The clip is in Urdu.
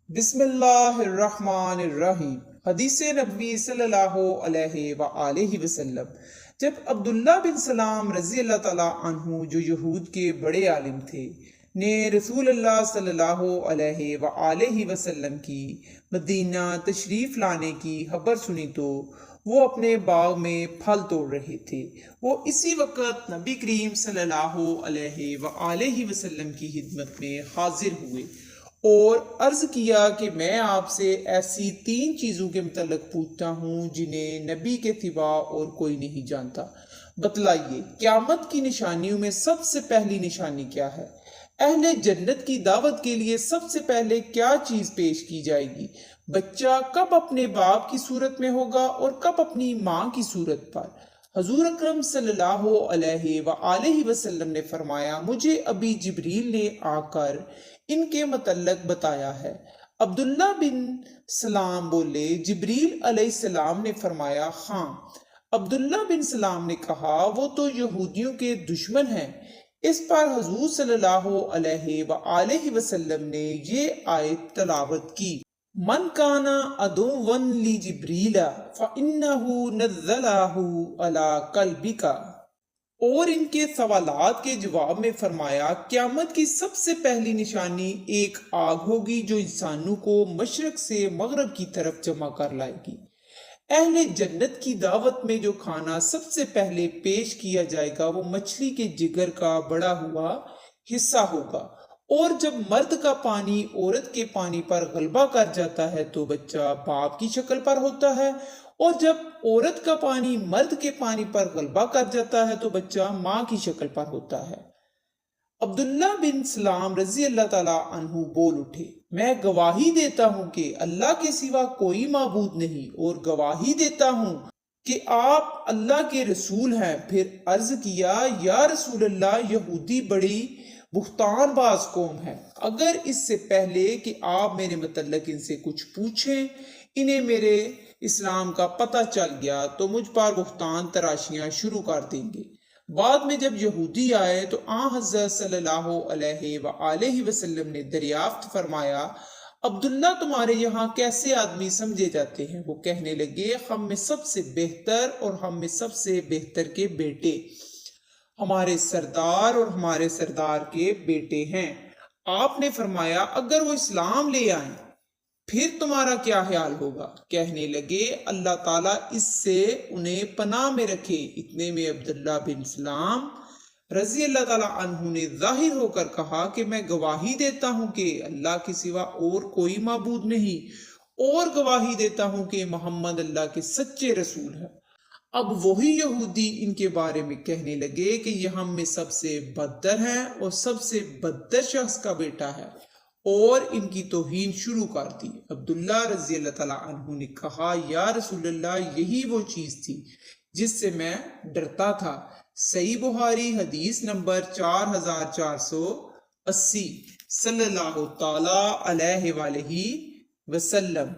بسم اللہ الرحمن الرحیم۔ حدیث نبوی صلی اللہ علیہ وآلہ وسلم۔ جب عبداللہ بن سلام رضی اللہ تعالیٰ عنہ جو یہود کے بڑے عالم تھے نے رسول اللہ صلی اللہ علیہ وآلہ وسلم کی مدینہ تشریف لانے کی خبر سنی تو وہ اپنے باغ میں پھل توڑ رہے تھے۔ وہ اسی وقت نبی کریم صلی اللہ علیہ وآلہ وسلم کی خدمت میں حاضر ہوئے اور عرض کیا کہ میں آپ سے ایسی 3 چیزوں کے متعلق پوچھتا ہوں جنہیں نبی کے سوا اور کوئی نہیں جانتا۔ بتلائیے قیامت کی نشانیوں میں سب سے پہلی نشانی کیا ہے؟ اہل جنت کی دعوت کے لیے سب سے پہلے کیا چیز پیش کی جائے گی؟ بچہ کب اپنے باپ کی صورت میں ہوگا اور کب اپنی ماں کی صورت پر؟ حضور اکرم صلی اللہ علیہ وآلہ وسلم نے فرمایا، مجھے ابھی جبریل نے آ کر ان کے متعلق بتایا ہے۔ عبداللہ بن سلام بولے، جبریل علیہ السلام نے فرمایا ہاں۔ عبداللہ بن سلام نے کہا، وہ تو یہودیوں کے دشمن ہیں۔ اس پر حضور صلی اللہ علیہ وآلہ وسلم نے یہ آیت تلاوت کی، من کانا عدوا لجبریل فإنہ نزلہ علی قلبک، اور ان کے سوالات کے جواب میں فرمایا، قیامت کی سب سے پہلی نشانی ایک آگ ہوگی جو انسانوں کو مشرق سے مغرب کی طرف جمع کر لائے گی۔ اہل جنت کی دعوت میں جو کھانا سب سے پہلے پیش کیا جائے گا وہ مچھلی کے جگر کا بڑا ہوا حصہ ہوگا، اور جب مرد کا پانی عورت کے پانی پر غلبہ کر جاتا ہے تو بچہ باپ کی شکل پر ہوتا ہے، اور جب عورت کا پانی مرد کے پانی پر غلبہ کر جاتا ہے تو بچہ ماں کی شکل پر ہوتا ہے۔ عبداللہ بن سلام رضی اللہ تعالیٰ عنہ بول اٹھے، میں گواہی دیتا ہوں کہ اللہ کے سوا کوئی معبود نہیں، اور گواہی دیتا ہوں کہ آپ اللہ کے رسول ہیں۔ پھر عرض کیا، یا رسول اللہ، یہودی بڑی بہتان باز قوم ہے۔ اگر اس سے پہلے کہ آپ میرے متعلق ان سے کچھ پوچھیں انہیں میرے اسلام کا پتہ چل گیا تو مجھ پر بہتان تراشیاں شروع کر دیں گے۔ بعد میں جب یہودی آئے تو حضرت صلی اللہ علیہ وآلہ وسلم نے دریافت فرمایا، عبداللہ تمہارے یہاں کیسے آدمی سمجھے جاتے ہیں؟ وہ کہنے لگے، ہم میں سب سے بہتر اور ہم میں سب سے بہتر کے بیٹے ہمارے سردار اور ہمارے سردار کے بیٹے ہیں۔ آپ نے فرمایا، اگر وہ اسلام لے آئیں پھر تمہارا کیا خیال ہوگا؟ کہنے لگے، اللہ تعالیٰ اس سے انہیں پناہ میں رکھے۔ اتنے میں عبداللہ بن سلام رضی اللہ تعالیٰ عنہ نے ظاہر ہو کر کہا کہ میں گواہی دیتا ہوں کہ اللہ کے سوا اور کوئی معبود نہیں، اور گواہی دیتا ہوں کہ محمد اللہ کے سچے رسول ہیں۔ اب وہی یہودی ان کے بارے میں کہنے لگے کہ یہ ہم میں سب سے بدتر ہے اور سب سے بدتر شخص کا بیٹا ہے، اور ان کی توہین شروع کر دی۔ عبداللہ رضی اللہ تعالیٰ عنہ نے کہا، یا رسول اللہ، یہی وہ چیز تھی جس سے میں ڈرتا تھا۔ صحیح بخاری حدیث نمبر 4480۔ صلی اللہ تعالیٰ علیہ وآلہ وسلم۔